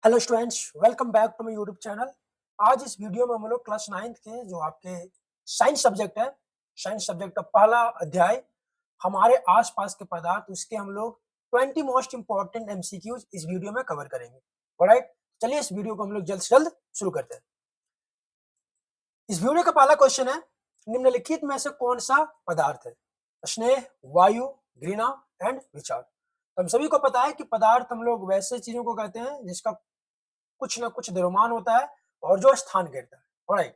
Hello students, welcome back to my YouTube channel. आज इस video में हम लोग क्लास 9th के जो आपके साइंस सब्जेक्ट है, साइंस सब्जेक्ट का पहला अध्याय हमारे आसपास के पदार्थ, उसके हम लोग 20 मोस्ट इंपॉर्टेंट एमसीक्यूज इस वीडियो में कवर करेंगे। ऑलराइट, चलिए इस वीडियो को हम लोग जल्द से जल्द शुरू करते हैं। इस वीडियो का पहला क्वेश्चन है, निम्नलिखित में से कौन सा पदार्थ है? स्नेह, वायु, घृणा एंड विचार। तो हम सभी को पता है कि पदार्थ हम लोग वैसे चीजों को कहते हैं जिसका कुछ ना कुछ द्रव्यमान होता है और जो स्थान घेरता है। ऑलराइट,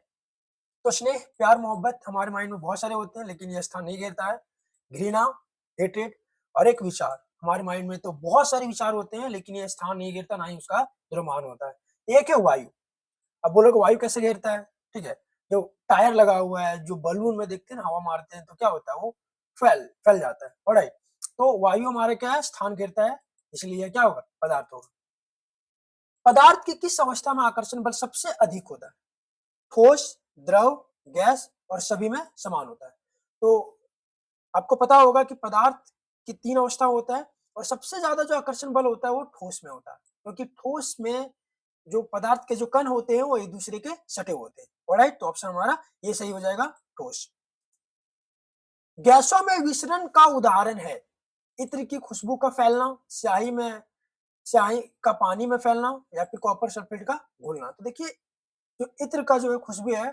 तो स्नेह, प्यार, मोहब्बत हमारे माइंड में बहुत सारे होते हैं लेकिन ये स्थान नहीं घेरता है। घृणा, हेट्रेड और एक विचार, हमारे माइंड में तो बहुत सारे विचार होते हैं लेकिन ये स्थान नहीं घेरता, ना ही उसका द्रव्यमान होता है। एक है वायु। अब बोलोगे वायु कैसे घेरता है? ठीक है, जो टायर लगा हुआ है, जो बलून में देखते हैं ना, हवा मारते हैं तो क्या होता है, वो फैल जाता है। ऑलराइट, तो वायु हमारे क्या है, स्थान घेरता है, इसलिए क्या होगा, पदार्थ होगा। पदार्थ की किस अवस्था में आकर्षण बल सबसे अधिक होता है? ठोस, द्रव, गैस और सभी में समान होता है। तो आपको पता होगा कि पदार्थ की 3 अवस्था होता है और सबसे ज्यादा जो आकर्षण बल होता है वो ठोस में होता है, क्योंकि ठोस में जो पदार्थ के जो कण होते हैं वो एक दूसरे के सटे होते हैं। ऑलराइट, तो ऑप्शन हमारा ये सही हो जाएगा, ठोस। गैसों में विसरण का उदाहरण है इत्र की खुशबू का फैलना, स्याही का पानी में फैलना या फिर कॉपर सल्फेट का घुलना। तो देखिए, जो इत्र का जो है खुशबू है,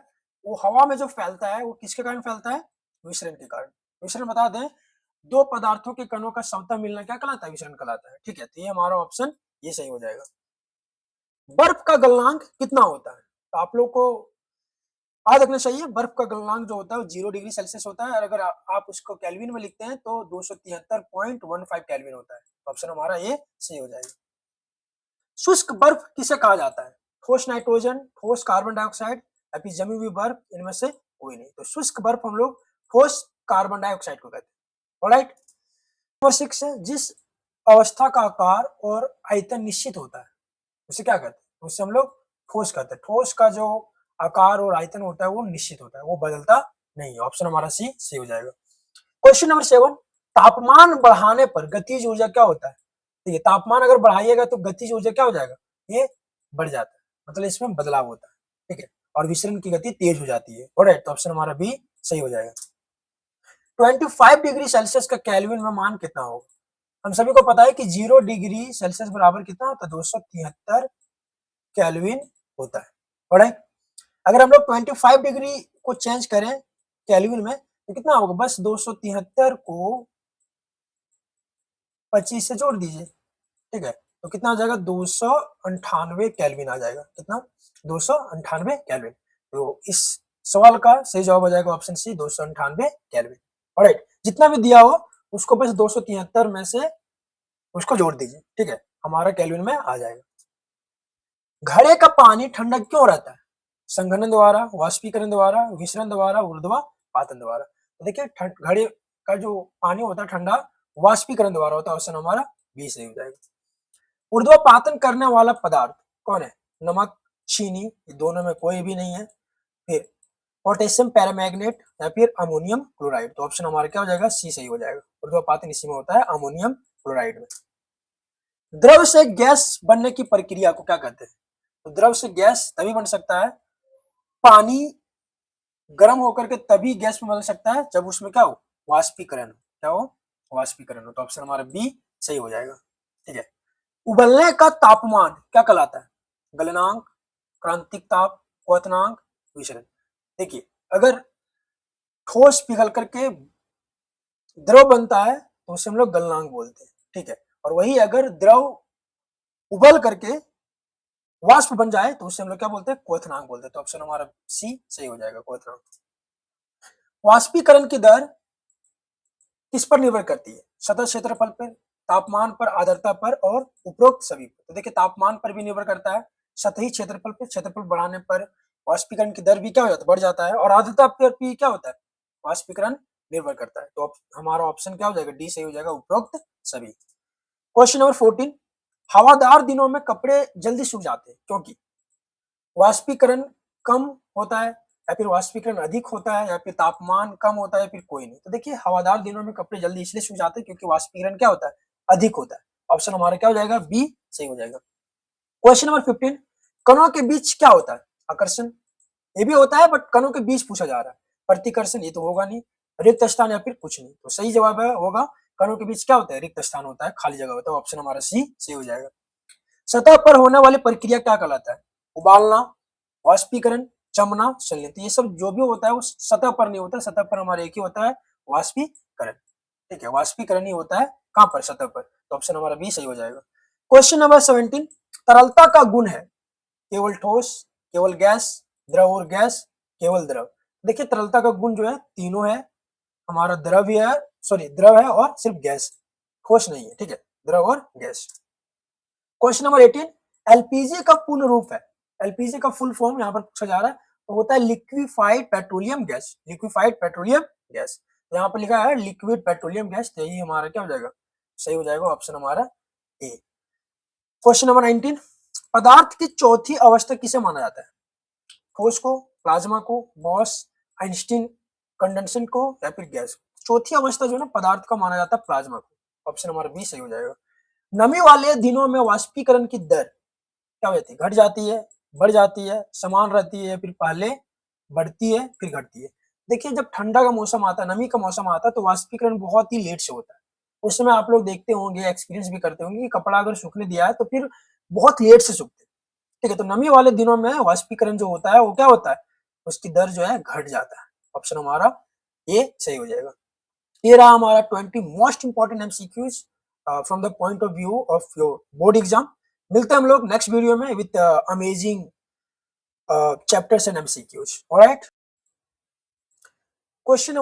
वो हवा में जो फैलता है वो किसके कारण फैलता है? विसरण के कारण। विसरण बता दें, दो पदार्थों के कणों का समता मिलना क्या कहलाता है? विसरण कहलाता है। ठीक है, तो ये हमारा ऑप्शन ये सही हो जाएगा। बर्फ का गलनांक कितना होता है? तो आप लोग को याद रखना चाहिए, बर्फ का गलनांक जो होता है वो 0 डिग्री सेल्सियस होता है और अगर आप उसको केल्विन में लिखते हैं तो 273.15 केल्विन होता है। ऑप्शन हमारा ये सही हो जाएगा। शुष्क बर्फ किसे कहा जाता है? ठोस नाइट्रोजन, ठोस कार्बन डाइऑक्साइड या फिर जमी हुई बर्फ, इनमें से कोई नहीं। तो शुष्क बर्फ हम लोग ठोस कार्बन डाइऑक्साइड को कहते हैं। ऑलराइट, नंबर 6 है, जिस अवस्था का आकार और आयतन निश्चित होता है उसे क्या कहते हैं? उसे हम लोग ठोस कहते हैं। ठोस का जो आकार और आयतन होता है वो निश्चित होता है, वो बदलता नहीं है। ऑप्शन हमारा सी सही हो जाएगा। क्वेश्चन नंबर 7, तापमान बढ़ाने पर गतिज ऊर्जा क्या होता है? देखिए, तापमान अगर बढ़ाइएगा तो गतिज ऊर्जा क्या हो जाएगा? ये बढ़ जाता है, मतलब इसमें बदलाव होता है। ठीक है, और विसरण की गति तेज हो जाती है। ऑलराइट, तो ऑप्शन हमारा बी सही हो जाएगा। 25 डिग्री सेल्सियस का केल्विन में मान कितना होगा? हम सभी को पता है कि 0 डिग्री सेल्सियस बराबर कितना होता है? 273 केल्विन होता है। ऑलराइट, अगर हम लोग 25 डिग्री को चेंज करें केल्विन में तो कितना होगा? बस 273 को 25 से जोड़ दीजिए। ठीक है, तो कितना आ जाएगा? 298 केल्विन आ जाएगा। कितना? 298 केल्विन। तो इस सवाल का सही जवाब हो जाएगा ऑप्शन सी, 298 केल्विन। ऑलराइट, जितना भी दिया हो उसको बस 273 में से उसको जोड़ दीजिए। ठीक है, हमारा केल्विन में आ जाएगा। घड़े का पानी ठंडा क्यों रहता है? संघनन द्वारा, वाष्पीकरण द्वारा, विसरण द्वारा, ऊर्ध्वापातन द्वारा। तो देखिए, घड़े का जो पानी होता है ठंडा, वाष्पीकरण द्वारा होता है। ऑप्शन हमारा बी सही हो जाएगा। ऊर्ध्वापातन करने वाला पदार्थ कौन है? नमक, चीनी, ये दोनों में कोई भी नहीं है। फिर पोटेशियम पैरामैग्नेट या फिर अमोनियम क्लोराइड। तो ऑप्शन हमारा क्या हो जाएगा? सी सही हो जाएगा। ऊर्ध्वापातन इसी में होता है, अमोनियम क्लोराइड में। द्रव से गैस बनने की प्रक्रिया को क्या कहते हैं? तो द्रव से गैस तभी बन सकता है, पानी गर्म होकर के तभी गैस में बदल सकता है जब उसमें क्या हो? वाष्पीकरण हो। क्या हो? वाष्पीकरण हो। तो ऑप्शन हमारा बी सही हो जाएगा। ठीक है, उबलने का तापमान क्या कहलाता है? गलनांक, क्रांतिक ताप, क्वथनांक, विचलन। देखिए, अगर ठोस पिघल करके द्रव बनता है तो उसे हम लोग गलनांक बोलते हैं। ठीक है, और वही अगर द्रव उबल करके वाष्प बन जाए तो उसे हम लोग क्या बोलते हैं? क्वथनांक बोलते हैं। तो ऑप्शन हमारा सी सही हो जाएगा, क्वथनांक। वाष्पीकरण की दर किस पर निर्भर करती है? सतह क्षेत्रफल पर, तापमान पर, आर्द्रता पर और उपरोक्त सभी पर। तो देखिए, तापमान पर भी निर्भर करता है, सतही क्षेत्रफल पर, क्षेत्रफल बढ़ाने पर वाष्पीकरण की दर भी क्या हो जाता है? बढ़ जाता है, और आर्द्रता पर भी क्या होता है? वाष्पीकरण निर्भर करता है। तो हमारा ऑप्शन क्या हो जाएगा? डी सही हो जाएगा, उपरोक्त सभी। क्वेश्चन नंबर 14, हवादार दिनों में कपड़े जल्दी सूख जाते हैं क्योंकि वाष्पीकरण कम होता है या फिर वाष्पीकरण अधिक होता है या फिर तापमान कम होता है या फिर कोई नहीं। तो देखिए, हवादार दिनों में कपड़े जल्दी इसलिए सूख जाते हैं क्योंकि वाष्पीकरण क्या होता है? अधिक होता है। ऑप्शन हमारा क्या हो जाएगा? बी सही हो जाएगा। क्वेश्चन नंबर 15, कणों के बीच क्या होता है? आकर्षण, ये भी होता है बट कणों के बीच पूछा जा रहा है। प्रतिकर्षण ये तो होगा नहीं, रिक्त स्थान या फिर कुछ नहीं, तो सही जवाब है होगा कणों के बीच क्या होता है? रिक्त स्थान होता है, खाली जगह होता है, ऑप्शन हमारा सी सही हो जाएगा। सतह पर होने वाली प्रक्रिया क्या कहलाता है? उबालना, वाष्पीकरण, जमना, संघनन। तो ये सब जो भी होता है वो सतह पर नहीं होता, सतह पर हमारा एक ही होता है, वाष्पीकरण। ठीक है, वाष्पीकरण ही होता है कहां पर? सतह पर, तो ऑप्शन हमारा बी सही हो जाएगा। क्वेश्चन नंबर 17, तरलता का गुण है केवल ठोस, केवल गैस, द्रव और गैस, केवल द्रव। देखिए तरलता का गुण जो है तीनों है, हमारा द्रव है, सॉरी द्रव है और सिर्फ गैस, ठोस नहीं है। ठीक है, द्रव और गैस। क्वेश्चन नंबर 18, एलपीजी का पूर्ण रूप है? एलपीजी का फुल फॉर्म यहाँ पर पूछा जा रहा है, तो होता है liquefied petroleum gas, liquefied petroleum gas. तो यहाँ पर लिखा है लिक्विड पेट्रोलियम गैस, तो यही हमारा क्या हो जाएगा? सही हो जाएगा, ऑप्शन हमारा ए। क्वेश्चन नंबर 19, पदार्थ की चौथी अवस्था किसे माना जाता है? ठोस को, प्लाज्मा को, गॉस, आइंस्टीन कंडेंसेशन को या फिर गैस को? चौथी अवस्था जो है ना पदार्थ का माना जाता है प्लाज्मा को, ऑप्शन हमारा बी सही हो जाएगा। नमी वाले दिनों में वाष्पीकरण की दर क्या हो जाती है? घट जाती है, बढ़ जाती है, समान रहती है, फिर पहले बढ़ती है फिर घटती है। देखिए जब ठंडा का मौसम आता है, नमी का मौसम आता है, तो वाष्पीकरण बहुत ही लेट से होता है। उस समय आप लोग देखते होंगे, एक्सपीरियंस भी करते होंगे कि कपड़ा अगर सूखने दिया है तो फिर बहुत लेट से सूखते हैं। ठीक है, तो नमी वाले दिनों में वाष्पीकरण जो होता है वो क्या होता है? उसकी दर जो है घट जाता है, ऑप्शन हमारा ये सही हो जाएगा। ये रहा हमारा 20 most important MCQs from the point of view of your board exam. मिलते हैं हम लोग नेक्स्ट वीडियो में with amazing chapters and MCQs. Alright, question